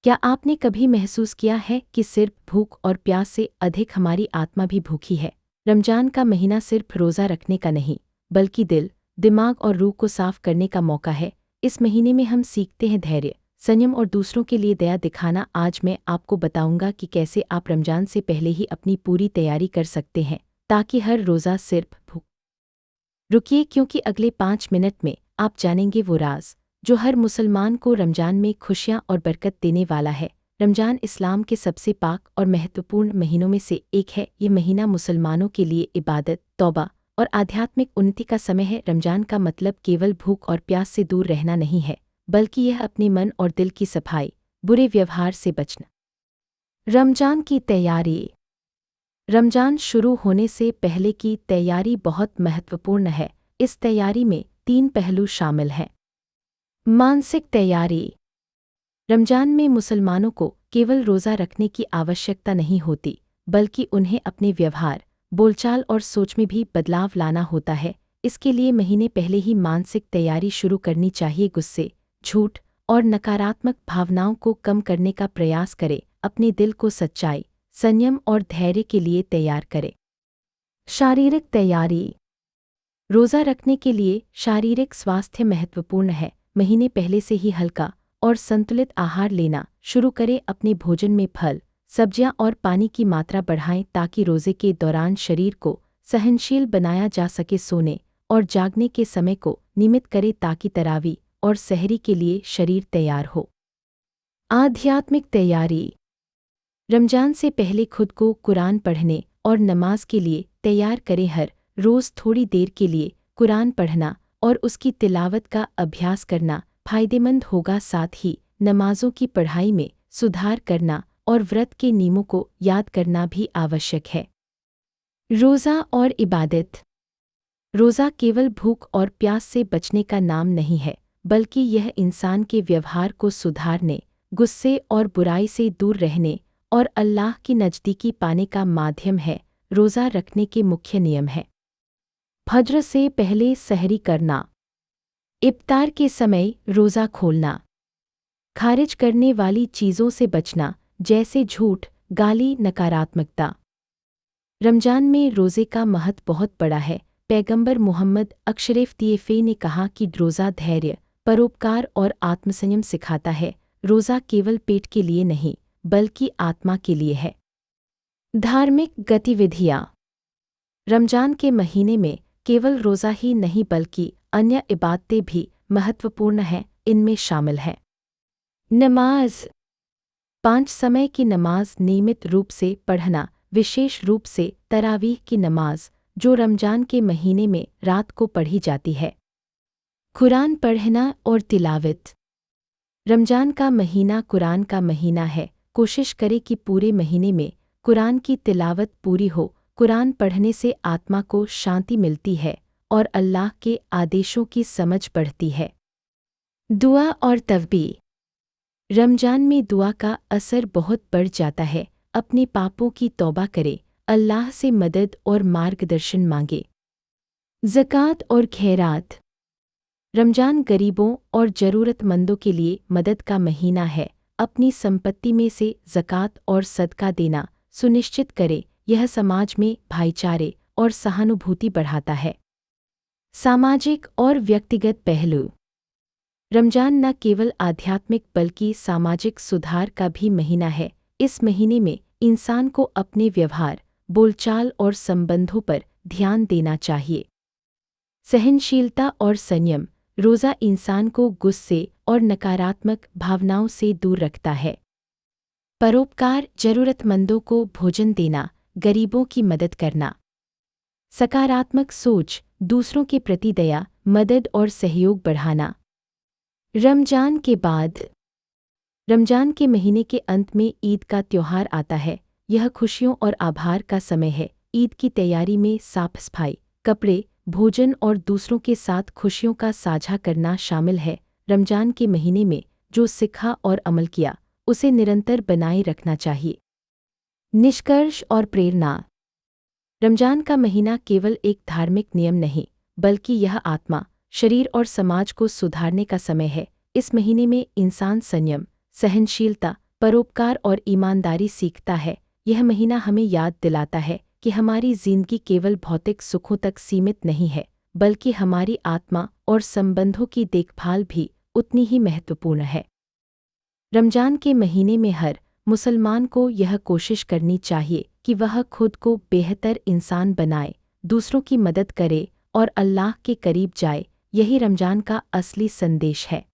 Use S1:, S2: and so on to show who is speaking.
S1: क्या आपने कभी महसूस किया है कि सिर्फ भूख और प्यास से अधिक हमारी आत्मा भी भूखी है? रमजान का महीना सिर्फ रोज़ा रखने का नहीं, बल्कि दिल, दिमाग और रूह को साफ करने का मौका है। इस महीने में हम सीखते हैं धैर्य, संयम और दूसरों के लिए दया दिखाना। आज मैं आपको बताऊंगा कि कैसे आप रमजान से पहले ही अपनी पूरी तैयारी कर सकते हैं, ताकि हर रोज़ा सिर्फ भूख। रुकिए, क्योंकि अगले 5 मिनट में आप जानेंगे वो राज जो हर मुसलमान को रमजान में खुशियां और बरकत देने वाला है। रमजान इस्लाम के सबसे पाक और महत्वपूर्ण महीनों में से एक है। ये महीना मुसलमानों के लिए इबादत, तौबा और आध्यात्मिक उन्नति का समय है। रमजान का मतलब केवल भूख और प्यास से दूर रहना नहीं है, बल्कि यह अपने मन और दिल की सफाई, बुरे व्यवहार से बचना। रमजान की तैयारी। रमजान शुरू होने से पहले की तैयारी बहुत महत्वपूर्ण है। इस तैयारी में 3 पहलू शामिल हैं। मानसिक तैयारी। रमजान में मुसलमानों को केवल रोज़ा रखने की आवश्यकता नहीं होती, बल्कि उन्हें अपने व्यवहार, बोलचाल और सोच में भी बदलाव लाना होता है। इसके लिए महीने पहले ही मानसिक तैयारी शुरू करनी चाहिए। गुस्से, झूठ और नकारात्मक भावनाओं को कम करने का प्रयास करें। अपने दिल को सच्चाई, संयम और धैर्य के लिए तैयार करें। शारीरिक तैयारी। रोज़ा रखने के लिए शारीरिक स्वास्थ्य महत्वपूर्ण है। महीने पहले से ही हल्का और संतुलित आहार लेना शुरू करें। अपने भोजन में फल, सब्जियां और पानी की मात्रा बढ़ाएं, ताकि रोज़े के दौरान शरीर को सहनशील बनाया जा सके। सोने और जागने के समय को नियमित करें, ताकि तरावी और सहरी के लिए शरीर तैयार हो। आध्यात्मिक तैयारी। रमजान से पहले खुद को कुरान पढ़ने और नमाज के लिए तैयार करें। हर रोज़ थोड़ी देर के लिए कुरान पढ़ना और उसकी तिलावत का अभ्यास करना फ़ायदेमंद होगा। साथ ही नमाजों की पढ़ाई में सुधार करना और व्रत के नियमों को याद करना भी आवश्यक है। रोज़ा और इबादत। रोज़ा केवल भूख और प्यास से बचने का नाम नहीं है, बल्कि यह इंसान के व्यवहार को सुधारने, गुस्से और बुराई से दूर रहने और अल्लाह की नज़दीकी पाने का माध्यम है। रोज़ा रखने के मुख्य नियम हैं। फज्र से पहले सहरी करना, इफ्तार के समय रोज़ा खोलना, खारिज करने वाली चीज़ों से बचना, जैसे झूठ, गाली, नकारात्मकता। रमजान में रोज़े का महत्व बहुत बड़ा है। पैगंबर मोहम्मद अशरफ ने कहा कि रोज़ा धैर्य, परोपकार और आत्मसंयम सिखाता है। रोज़ा केवल पेट के लिए नहीं, बल्कि आत्मा के लिए है। धार्मिक गतिविधियाँ। रमजान के महीने में केवल रोज़ा ही नहीं, बल्कि अन्य इबादतें भी महत्वपूर्ण हैं। इनमें शामिल हैं नमाज, 5 समय की नमाज नियमित रूप से पढ़ना, विशेष रूप से तरावीह की नमाज, जो रमजान के महीने में रात को पढ़ी जाती है। कुरान पढ़ना और तिलावत। रमजान का महीना कुरान का महीना है। कोशिश करें कि पूरे महीने में कुरान की तिलावत पूरी हो। कुरान पढ़ने से आत्मा को शांति मिलती है और अल्लाह के आदेशों की समझ बढ़ती है। दुआ और तस्बीह। रमजान में दुआ का असर बहुत बढ़ जाता है। अपने पापों की तौबा करें, अल्लाह से मदद और मार्गदर्शन मांगे। ज़कात और खैरात। रमजान गरीबों और ज़रूरतमंदों के लिए मदद का महीना है। अपनी संपत्ति में से ज़कात और सदका देना सुनिश्चित करें। यह समाज में भाईचारे और सहानुभूति बढ़ाता है। सामाजिक और व्यक्तिगत पहलू। रमजान न केवल आध्यात्मिक बल्कि सामाजिक सुधार का भी महीना है। इस महीने में इंसान को अपने व्यवहार, बोलचाल और संबंधों पर ध्यान देना चाहिए। सहनशीलता और संयम। रोज़ा इंसान को गुस्से और नकारात्मक भावनाओं से दूर रखता है। परोपकार, ज़रूरतमंदों को भोजन देना, गरीबों की मदद करना। सकारात्मक सोच, दूसरों के प्रति दया, मदद और सहयोग बढ़ाना। रमजान के बाद। रमजान के महीने के अंत में ईद का त्योहार आता है। यह खुशियों और आभार का समय है। ईद की तैयारी में साफ सफाई, कपड़े, भोजन और दूसरों के साथ खुशियों का साझा करना शामिल है। रमजान के महीने में जो सीखा और अमल किया, उसे निरंतर बनाए रखना चाहिए। निष्कर्ष और प्रेरणा। रमजान का महीना केवल एक धार्मिक नियम नहीं, बल्कि यह आत्मा, शरीर और समाज को सुधारने का समय है। इस महीने में इंसान संयम, सहनशीलता, परोपकार और ईमानदारी सीखता है। यह महीना हमें याद दिलाता है कि हमारी जिंदगी केवल भौतिक सुखों तक सीमित नहीं है, बल्कि हमारी आत्मा और संबंधों की देखभाल भी उतनी ही महत्वपूर्ण है। रमजान के महीने में हर मुसलमान को यह कोशिश करनी चाहिए कि वह खुद को बेहतर इंसान बनाए, दूसरों की मदद करे और अल्लाह के करीब जाए। यही रमजान का असली संदेश है।